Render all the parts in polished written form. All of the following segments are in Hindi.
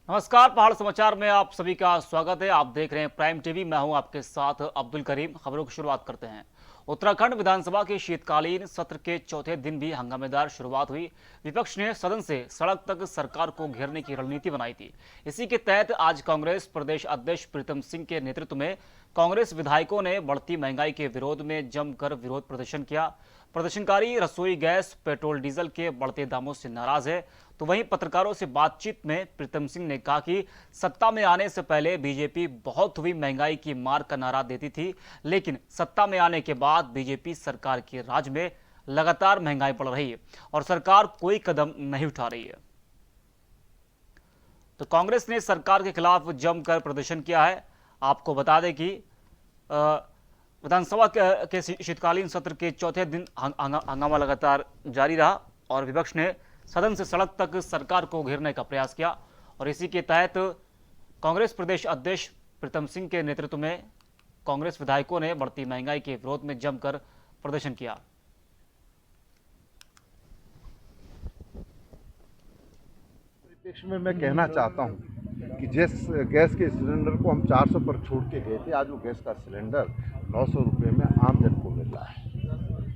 नमस्कार, पहाड़ समाचार में आप सभी का स्वागत है। आप देख रहे हैं प्राइम टीवी। मैं हूं आपके साथ अब्दुल करीम। खबरों की शुरुआत करते हैं। उत्तराखंड विधानसभा के शीतकालीन सत्र के चौथे दिन भी हंगामेदार शुरुआत हुई। विपक्ष ने सदन से सड़क तक सरकार को घेरने की रणनीति बनाई थी। इसी के तहत आज कांग्रेस प्रदेश अध्यक्ष प्रीतम सिंह के नेतृत्व में कांग्रेस विधायकों ने बढ़ती महंगाई के विरोध में जमकर विरोध प्रदर्शन किया। प्रदर्शनकारी रसोई गैस, पेट्रोल, डीजल के बढ़ते दामों से नाराज है। तो वहीं पत्रकारों से बातचीत में प्रीतम सिंह ने कहा कि सत्ता में आने से पहले बीजेपी बहुत हुई महंगाई की मार का नारा देती थी, लेकिन सत्ता में आने के बाद बीजेपी सरकार के राज में लगातार महंगाई बढ़ रही है और सरकार कोई कदम नहीं उठा रही है। तो कांग्रेस ने सरकार के खिलाफ जमकर प्रदर्शन किया है। आपको बता दें कि विधानसभा के शीतकालीन सत्र के चौथे दिन हंगामा लगातार जारी रहा और विपक्ष ने सदन से सड़क तक सरकार को घेरने का प्रयास किया। और इसी के तहत कांग्रेस प्रदेश अध्यक्ष प्रीतम सिंह के नेतृत्व में कांग्रेस विधायकों ने बढ़ती महंगाई के विरोध में जमकर प्रदर्शन किया। परिप्रेक्ष्य में मैं कहना चाहता हूं कि जिस गैस के सिलेंडर को हम 400 पर छोड़ के गए थे, आज वो गैस का सिलेंडर 900 रुपये में आम जन को मिल रहा है।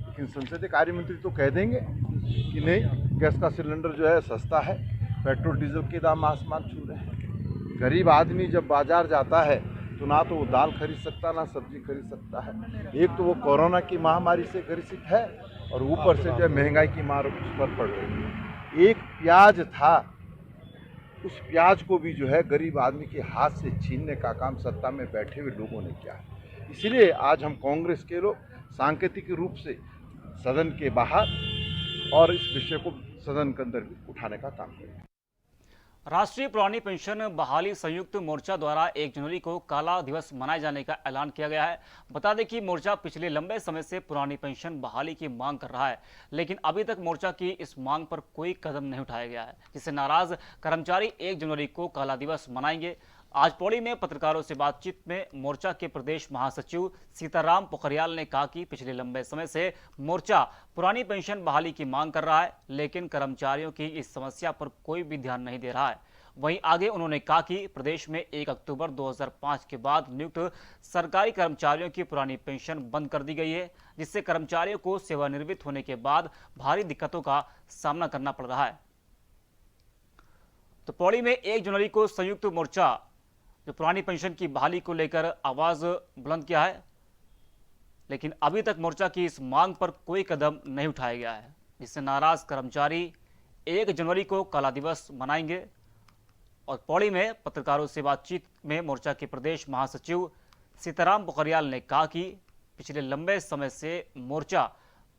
लेकिन संसदीय कार्य मंत्री तो कह देंगे कि नहीं, गैस का सिलेंडर जो है सस्ता है, पेट्रोल डीजल के दाम आसमान छू रहे हैं। गरीब आदमी जब बाजार जाता है तो ना तो वो दाल खरीद सकता, ना सब्जी खरीद सकता है। एक तो वो कोरोना की महामारी से ग्रसित है और ऊपर से जो है महंगाई की मार उस पर पड़ रही है। एक प्याज था, उस प्याज को भी जो है गरीब आदमी के हाथ से छीनने का काम सत्ता में बैठे हुए लोगों ने किया है। इसलिए आज हम कांग्रेस के लोग सांकेतिक रूप से सदन के बाहर और इस विषय को सदन के अंदर भी उठाने का काम करेंगे। राष्ट्रीय पुरानी पेंशन बहाली संयुक्त मोर्चा द्वारा 1 जनवरी को काला दिवस मनाए जाने का ऐलान किया गया है। बता दें कि मोर्चा पिछले लंबे समय से पुरानी पेंशन बहाली की मांग कर रहा है, लेकिन अभी तक मोर्चा की इस मांग पर कोई कदम नहीं उठाया गया है, जिससे नाराज कर्मचारी 1 जनवरी को काला दिवस मनाएंगे। आज पौड़ी में पत्रकारों से बातचीत में मोर्चा के प्रदेश महासचिव सीताराम पोखरियाल ने कहा कि पिछले लंबे समय से मोर्चा पुरानी पेंशन बहाली की मांग कर रहा है, लेकिन कर्मचारियों की इस समस्या पर कोई भी ध्यान नहीं दे रहा है। वहीं आगे उन्होंने कहा कि प्रदेश में 1 अक्टूबर 2005 के बाद नियुक्त सरकारी कर्मचारियों की पुरानी पेंशन बंद कर दी गई है, जिससे कर्मचारियों को सेवानिवृत्त होने के बाद भारी दिक्कतों का सामना करना पड़ रहा है। तो पौड़ी में 1 जनवरी को संयुक्त मोर्चा जो पुरानी पेंशन की बहाली को लेकर आवाज बुलंद किया है, लेकिन अभी तक मोर्चा की इस मांग पर कोई कदम नहीं उठाया गया है, जिससे नाराज कर्मचारी 1 जनवरी को काला दिवस मनाएंगे। और पौड़ी में पत्रकारों से बातचीत में मोर्चा के प्रदेश महासचिव सीताराम पोखरियाल ने कहा कि पिछले लंबे समय से मोर्चा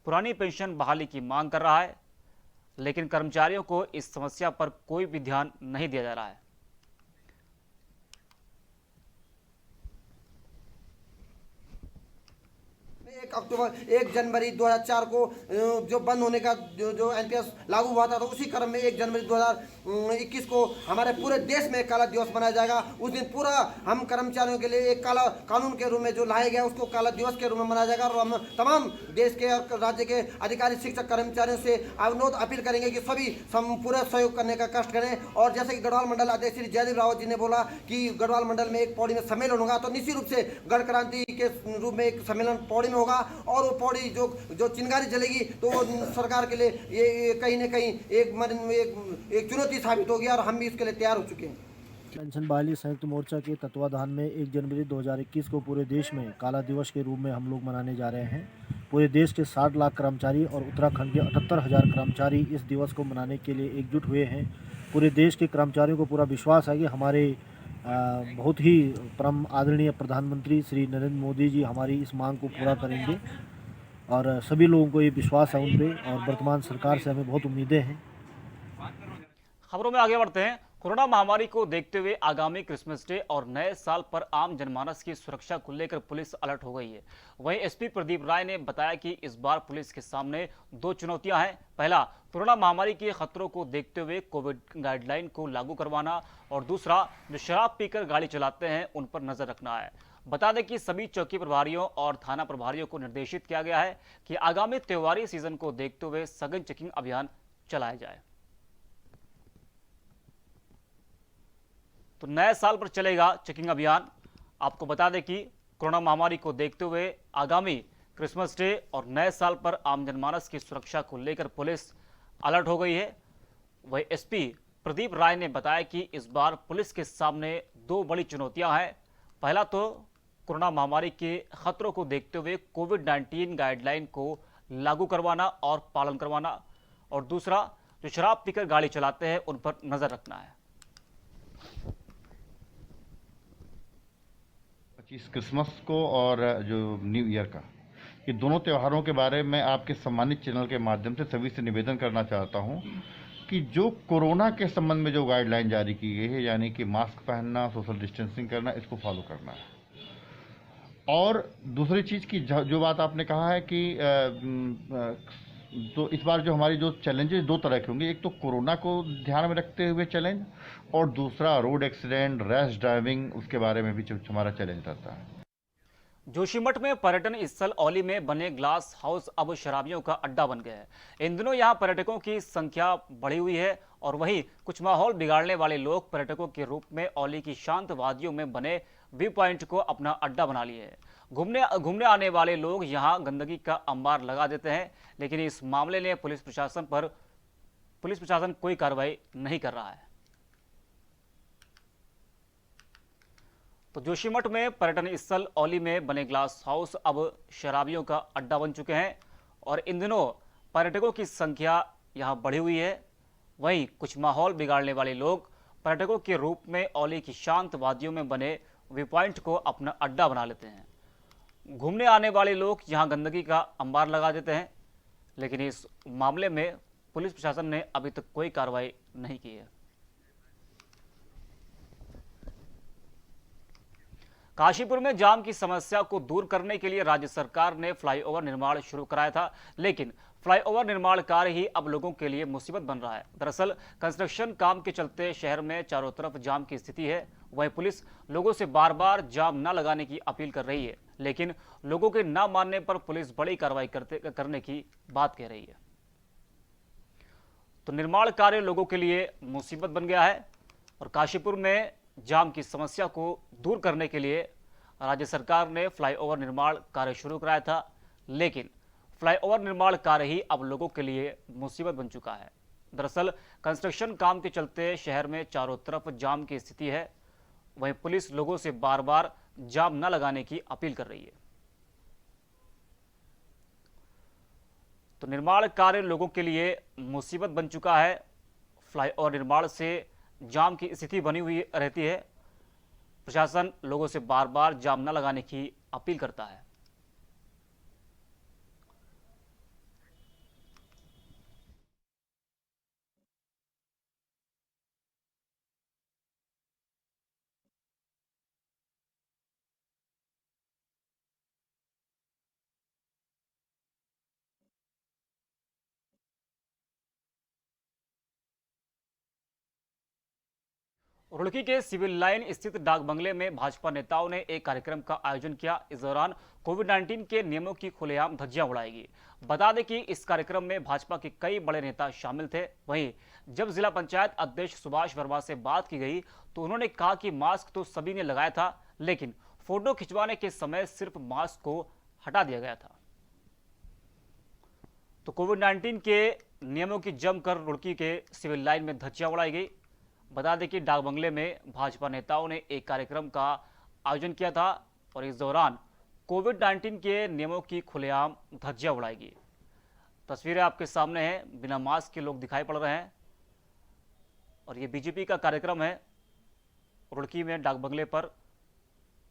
पुरानी पेंशन बहाली की मांग कर रहा है, लेकिन कर्मचारियों को इस समस्या पर कोई भी ध्यान नहीं दिया जा रहा है। 1 जनवरी 2004 को जो बंद होने का जो एनपीएस लागू हुआ था, तो उसी क्रम में 1 जनवरी 2021 को हमारे पूरे देश में काला दिवस मनाया जाएगा। उस दिन पूरा हम कर्मचारियों के लिए एक काला कानून के रूप में जो लाया गया उसको काला दिवस के रूप में मनाया जाएगा। और हम तमाम देश के और राज्य के अधिकारी, शिक्षक, कर्मचारियों से अनुरोध अपील करेंगे कि सभी पूरा सहयोग करने का कष्ट करें। और जैसे कि गढ़वाल मंडल अध्यक्ष श्री जयदेव रावत जी ने बोला कि गढ़वाल मंडल में एक पौड़ी में सम्मेलन होगा, तो निश्चित रूप से गढ़ क्रांति के रूप में एक सम्मेलन पौड़ी में होगा और वो पौड़ी जो चिंगारी जलेगी तो वो सरकार के लिए ये कहीं ना कहीं एक चुनौती साबित होगी और हम भी इसके लिए तैयार हो चुके हैं। पेंशन बहाली संयुक्त मोर्चा के तत्वाधान में 1 जनवरी 2021 को पूरे देश में काला दिवस के रूप में हम लोग मनाने जा रहे हैं। पूरे देश के 60 लाख कर्मचारी और उत्तराखंड के 78,000 कर्मचारी इस दिवस को मनाने के लिए एकजुट हुए हैं। पूरे देश के कर्मचारियों को पूरा विश्वास है कि हमारे बहुत ही परम आदरणीय प्रधानमंत्री श्री नरेंद्र मोदी जी हमारी इस मांग को पूरा करेंगे और सभी लोगों को ये विश्वास है उन पर और वर्तमान सरकार से हमें बहुत उम्मीदें हैं। खबरों में आगे बढ़ते हैं। कोरोना महामारी को देखते हुए आगामी क्रिसमस डे और नए साल पर आम जनमानस की सुरक्षा को लेकर पुलिस अलर्ट हो गई है। वहीं एसपी प्रदीप राय ने बताया कि इस बार पुलिस के सामने 2 चुनौतियां हैं। पहला, कोरोना महामारी के खतरों को देखते हुए कोविड गाइडलाइन को लागू करवाना और दूसरा, जो शराब पीकर गाड़ी चलाते हैं उन पर नजर रखना है। बता दें कि सभी चौकी प्रभारियों और थाना प्रभारियों को निर्देशित किया गया है कि आगामी त्योहारी सीजन को देखते हुए सघन चेकिंग अभियान चलाया जाए। तो नए साल पर चलेगा चेकिंग अभियान। आपको बता दें कि कोरोना महामारी को देखते हुए आगामी क्रिसमस डे और नए साल पर आम जनमानस की सुरक्षा को लेकर पुलिस अलर्ट हो गई है। वही एसपी प्रदीप राय ने बताया कि इस बार पुलिस के सामने दो बड़ी चुनौतियां हैं। पहला तो कोरोना महामारी के खतरों को देखते हुए कोविड-19 गाइडलाइन को लागू करवाना और पालन करवाना, और दूसरा जो शराब पीकर गाड़ी चलाते हैं उन पर नजर रखना है। 25 क्रिसमस को और जो न्यू ईयर का, ये दोनों त्योहारों के बारे में आपके सम्मानित चैनल के माध्यम से सभी से निवेदन करना चाहता हूं कि जो कोरोना के संबंध में जो गाइडलाइन जारी की गई है, यानी कि मास्क पहनना, सोशल डिस्टेंसिंग करना, इसको फॉलो करना है। और दूसरी चीज़ की जो बात आपने कहा है कि तो इस बार जो हमारी जो चैलेंजेस दो तरह के होंगे, एक तो कोरोना को ध्यान में रखते हुए चैलेंज, और दूसरा रोड एक्सीडेंट, रैश ड्राइविंग, उसके बारे में भी हमारा चैलेंज रहता है। जोशीमठ में पर्यटन स्थल औली में बने ग्लास हाउस अब शराबियों का अड्डा बन गया है। इन दिनों यहां पर्यटकों की संख्या बढ़ी हुई है और वहीं कुछ माहौल बिगाड़ने वाले लोग पर्यटकों के रूप में औली की शांत वादियों में बने व्यू पॉइंट को अपना अड्डा बना लिए है। घूमने आने वाले लोग यहां गंदगी का अंबार लगा देते हैं, लेकिन इस मामले में पुलिस प्रशासन कोई कार्रवाई नहीं कर रहा है। तो जोशीमठ में पर्यटन स्थल औली में बने ग्लास हाउस अब शराबियों का अड्डा बन चुके हैं और इन दिनों पर्यटकों की संख्या यहां बढ़ी हुई है। वहीं कुछ माहौल बिगाड़ने वाले लोग पर्यटकों के रूप में औली की शांत वादियों में बने व्यू पॉइंट को अपना अड्डा बना लेते हैं। घूमने आने वाले लोग यहां गंदगी का अंबार लगा देते हैं, लेकिन इस मामले में पुलिस प्रशासन ने अभी तक कोई कार्रवाई नहीं की है। काशीपुर में जाम की समस्या को दूर करने के लिए राज्य सरकार ने फ्लाईओवर निर्माण शुरू कराया था, लेकिन फ्लाईओवर निर्माण कार्य ही अब लोगों के लिए मुसीबत बन रहा है। दरअसल कंस्ट्रक्शन काम के चलते शहर में चारों तरफ जाम की स्थिति है। वहीं पुलिस लोगों से बार बार जाम न लगाने की अपील कर रही है, लेकिन लोगों के न मानने पर पुलिस बड़ी कार्रवाई करने की बात कह रही है। तो निर्माण कार्य लोगों के लिए मुसीबत बन गया है और काशीपुर में जाम की समस्या को दूर करने के लिए राज्य सरकार ने फ्लाईओवर निर्माण कार्य शुरू कराया था, लेकिन फ्लाईओवर निर्माण कार्य ही अब लोगों के लिए मुसीबत बन चुका है। दरअसल कंस्ट्रक्शन काम के चलते शहर में चारों तरफ जाम की स्थिति है। वहीं पुलिस लोगों से बार बार जाम न लगाने की अपील कर रही है। तो निर्माण कार्य लोगों के लिए मुसीबत बन चुका है। फ्लाईओवर निर्माण से जाम की स्थिति बनी हुई रहती है। प्रशासन लोगों से बार बार जाम न लगाने की अपील करता है। रुड़की के सिविल लाइन स्थित डाक बंगले में भाजपा नेताओं ने एक कार्यक्रम का आयोजन किया। इस दौरान कोविड-19 के नियमों की खुलेआम धज्जियां उड़ाएगी। बता दें कि इस कार्यक्रम में भाजपा के कई बड़े नेता शामिल थे। वहीं जब जिला पंचायत अध्यक्ष सुभाष वर्मा से बात की गई तो उन्होंने कहा कि मास्क तो सभी ने लगाया था, लेकिन फोटो खिंचवाने के समय सिर्फ मास्क को हटा दिया गया था। तो कोविड-19 के नियमों की जमकर रुड़की के सिविल लाइन में धज्जियां उड़ाई गई। बता दें कि डाक बंगले में भाजपा नेताओं ने एक कार्यक्रम का आयोजन किया था और इस दौरान कोविड-19 के नियमों की खुलेआम धज्जियां उड़ाएगी। तस्वीरें आपके सामने हैं, बिना मास्क के लोग दिखाई पड़ रहे हैं और ये बीजेपी का कार्यक्रम है रुड़की में डाक बंगले पर,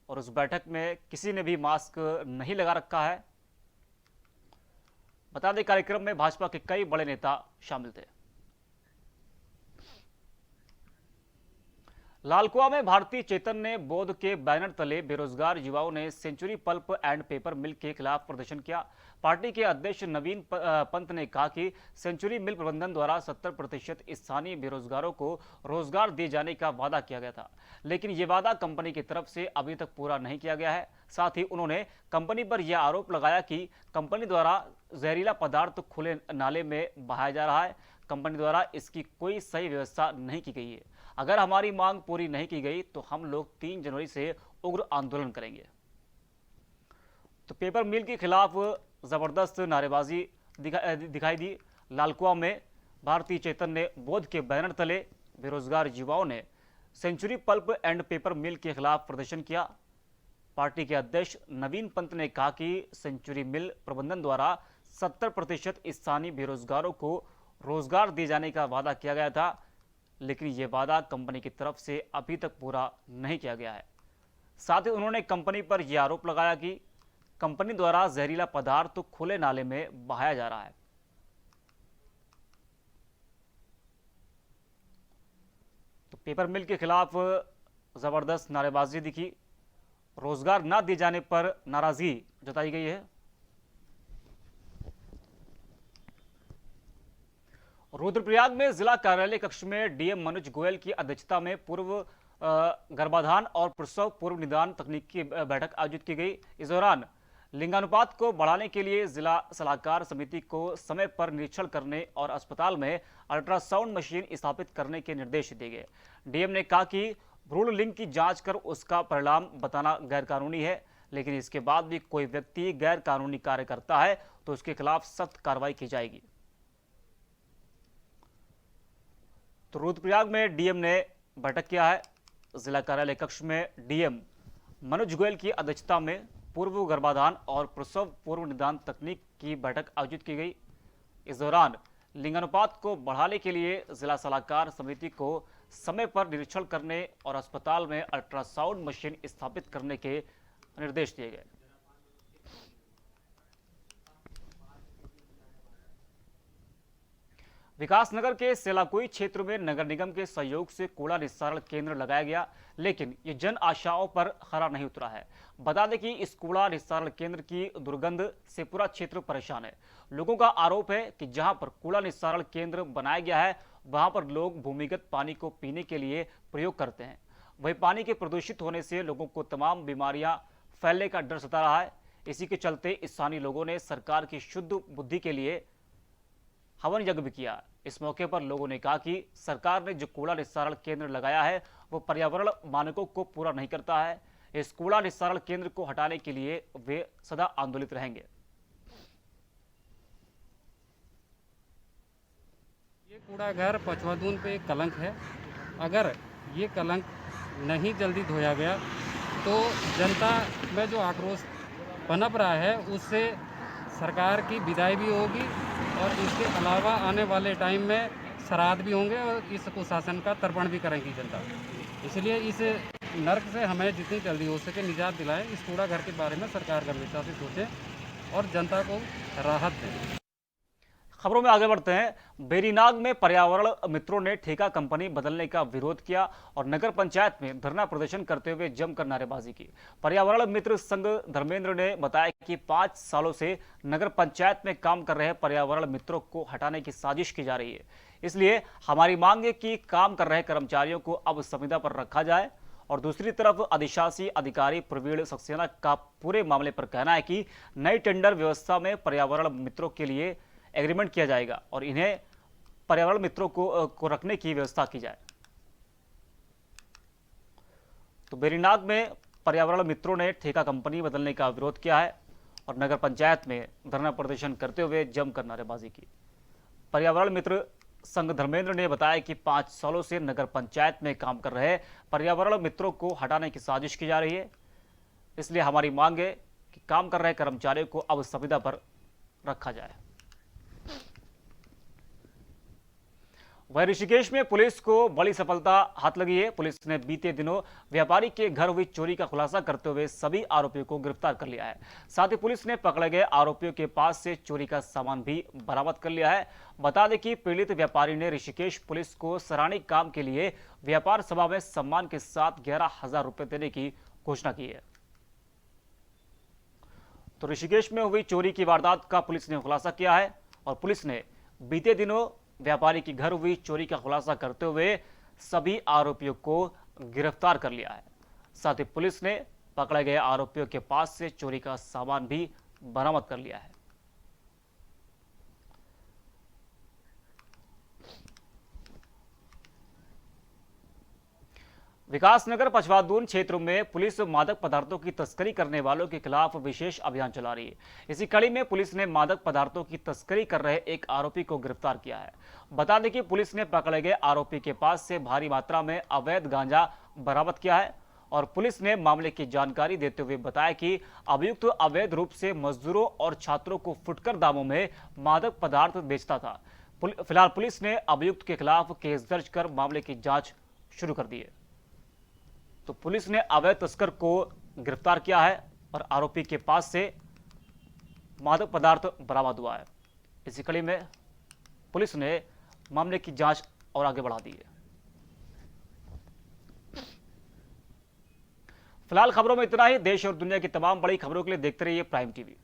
और उस बैठक में किसी ने भी मास्क नहीं लगा रखा है। बता दें कार्यक्रम में भाजपा के कई बड़े नेता शामिल थे। लालकुआ में भारतीय चेतन ने बोर्ड के बैनर तले बेरोजगार युवाओं ने सेंचुरी पल्प एंड पेपर मिल के खिलाफ प्रदर्शन किया। पार्टी के अध्यक्ष नवीन पंत ने कहा कि सेंचुरी मिल प्रबंधन द्वारा 70% स्थानीय बेरोजगारों को रोजगार दिए जाने का वादा किया गया था, लेकिन ये वादा कंपनी की तरफ से अभी तक पूरा नहीं किया गया है। साथ ही उन्होंने कंपनी पर यह आरोप लगाया कि कंपनी द्वारा जहरीला पदार्थ खुले नाले में बहाया जा रहा है। कंपनी द्वारा इसकी कोई सही व्यवस्था नहीं की गई है। अगर हमारी मांग पूरी नहीं की गई तो हम लोग 3 जनवरी से उग्र आंदोलन करेंगे। तो पेपर मिल के खिलाफ जबरदस्त नारेबाजी दिखाई दी। लालकुआ में भारतीय चैतन्य बोध के बैनर तले बेरोजगार युवाओं ने सेंचुरी पल्प एंड पेपर मिल के खिलाफ प्रदर्शन किया। पार्टी के अध्यक्ष नवीन पंत ने कहा कि सेंचुरी मिल प्रबंधन द्वारा 70% स्थानीय बेरोजगारों को रोजगार दिए जाने का वादा किया गया था, लेकिन ये वादा कंपनी की तरफ से अभी तक पूरा नहीं किया गया है। साथ ही उन्होंने कंपनी पर यह आरोप लगाया कि कंपनी द्वारा जहरीला पदार्थ खुले नाले में बहाया जा रहा है। तो पेपर मिल के खिलाफ जबरदस्त नारेबाजी दिखी। रोजगार न दिए जाने पर नाराजगी जताई गई है। रुद्रप्रयाग में जिला कार्यालय कक्ष में डीएम मनोज गोयल की अध्यक्षता में पूर्व गर्भाधान और प्रसव पूर्व निदान तकनीक की बैठक आयोजित की गई। इस दौरान लिंगानुपात को बढ़ाने के लिए जिला सलाहकार समिति को समय पर निरीक्षण करने और अस्पताल में अल्ट्रासाउंड मशीन स्थापित करने के निर्देश दिए गए। डीएम ने कहा कि भ्रूण लिंग की जांच कर उसका परिणाम बताना गैरकानूनी है, लेकिन इसके बाद भी कोई व्यक्ति गैर कानूनी कार्य करता है तो उसके खिलाफ सख्त कार्रवाई की जाएगी। तो रुद्रप्रयाग में डीएम ने बैठक किया है। जिला कार्यालय कक्ष में डीएम मनोज गोयल की अध्यक्षता में पूर्व गर्भाधान और प्रसव पूर्व निदान तकनीक की बैठक आयोजित की गई। इस दौरान लिंगानुपात को बढ़ाने के लिए जिला सलाहकार समिति को समय पर निरीक्षण करने और अस्पताल में अल्ट्रासाउंड मशीन स्थापित करने के निर्देश दिए गए। विकासनगर के सेलाकुई क्षेत्र में नगर निगम के सहयोग से कूड़ा निस्तारण केंद्र लगाया गया, लेकिन ये जन आशाओं पर खरा नहीं उतरा है। बता दें कि इस कूड़ा निस्तारण केंद्र की दुर्गंध से पूरा क्षेत्र परेशान है। लोगों का आरोप है कि जहां पर कूड़ा निस्तारण केंद्र बनाया गया है वहां पर लोग भूमिगत पानी को पीने के लिए प्रयोग करते हैं। वही पानी के प्रदूषित होने से लोगों को तमाम बीमारियां फैलने का डर सता रहा है। इसी के चलते स्थानीय लोगों ने सरकार की शुद्ध बुद्धि के लिए हवन यज्ञ भी किया। इस मौके पर लोगों ने कहा कि सरकार ने जो कूड़ा निस्तारण केंद्र लगाया है वो पर्यावरण मानकों को पूरा नहीं करता है। इस कूड़ा निस्तारण केंद्र को हटाने के लिए वे सदा आंदोलित रहेंगे। ये कूड़ा घर पचवादून पे एक कलंक है। अगर ये कलंक नहीं जल्दी धोया गया तो जनता में जो आक्रोश पनप रहा है उससे सरकार की विदाई भी होगी और इसके अलावा आने वाले टाइम में श्राद्ध भी होंगे और इस कुशासन का तर्पण भी करेंगी जनता। इसलिए इस नर्क से हमें जितनी जल्दी हो सके निजात दिलाएं। इस कूड़ा घर के बारे में सरकार गंभीरता से सोचें और जनता को राहत दें। खबरों में आगे बढ़ते हैं। बेरीनाग में पर्यावरण मित्रों ने ठेका कंपनी बदलने का विरोध किया और नगर पंचायत में धरना प्रदर्शन करते हुए जमकर नारेबाजी की। पर्यावरण मित्र संघ धर्मेंद्र ने बताया कि 5 सालों से नगर पंचायत में काम कर रहे पर्यावरण मित्रों को हटाने की साजिश की जा रही है। इसलिए हमारी मांग है कि काम कर रहे कर्मचारियों को अब संविदा पर रखा जाए। और दूसरी तरफ अधिशासी अधिकारी प्रवीण सक्सेना का पूरे मामले पर कहना है कि नई टेंडर व्यवस्था में पर्यावरण मित्रों के लिए एग्रीमेंट किया जाएगा और इन्हें पर्यावरण मित्रों को रखने की व्यवस्था की जाए। तो बेरीनाग में पर्यावरण मित्रों ने ठेका कंपनी बदलने का विरोध किया है और नगर पंचायत में धरना प्रदर्शन करते हुए जमकर नारेबाजी की। पर्यावरण मित्र संघ धर्मेंद्र ने बताया कि 5 सालों से नगर पंचायत में काम कर रहे पर्यावरण मित्रों को हटाने की साजिश की जा रही है। इसलिए हमारी मांग है कि काम कर रहे कर्मचारियों को अब संविदा पर रखा जाए। वहीं ऋषिकेश में पुलिस को बड़ी सफलता हाथ लगी है। पुलिस ने बीते दिनों व्यापारी के घर हुई चोरी का खुलासा करते हुए सभी आरोपियों को गिरफ्तार कर लिया है। साथ ही पुलिस ने पकड़े गए आरोपियों के पास से चोरी का सामान भी बरामद कर लिया है। बता दें कि पीड़ित व्यापारी ने ऋषिकेश पुलिस को सराहनीय काम के लिए व्यापार सभा में सम्मान के साथ 11,000 रुपए देने की घोषणा की है। तो ऋषिकेश में हुई चोरी की वारदात का पुलिस ने खुलासा किया है और पुलिस ने बीते दिनों व्यापारी की घर हुई चोरी का खुलासा करते हुए सभी आरोपियों को गिरफ्तार कर लिया है। साथ ही पुलिस ने पकड़े गए आरोपियों के पास से चोरी का सामान भी बरामद कर लिया है। विकासनगर पछवादून क्षेत्र में पुलिस मादक पदार्थों की तस्करी करने वालों के खिलाफ विशेष अभियान चला रही है। इसी कड़ी में पुलिस ने मादक पदार्थों की तस्करी कर रहे एक आरोपी को गिरफ्तार किया है। बता दें कि पुलिस ने पकड़े गए आरोपी के पास से भारी मात्रा में अवैध गांजा बरामद किया है और पुलिस ने मामले की जानकारी देते हुए बताया कि अभियुक्त अवैध रूप से मजदूरों और छात्रों को फुटकर दामों में मादक पदार्थ बेचता था। फिलहाल पुलिस ने अभियुक्त के खिलाफ केस दर्ज कर मामले की जांच शुरू कर दी है। तो पुलिस ने अवैध तस्कर को गिरफ्तार किया है और आरोपी के पास से मादक पदार्थ बरामद हुआ है। इसी कड़ी में पुलिस ने मामले की जांच और आगे बढ़ा दी है। फिलहाल खबरों में इतना ही। देश और दुनिया की तमाम बड़ी खबरों के लिए देखते रहिए प्राइम टीवी।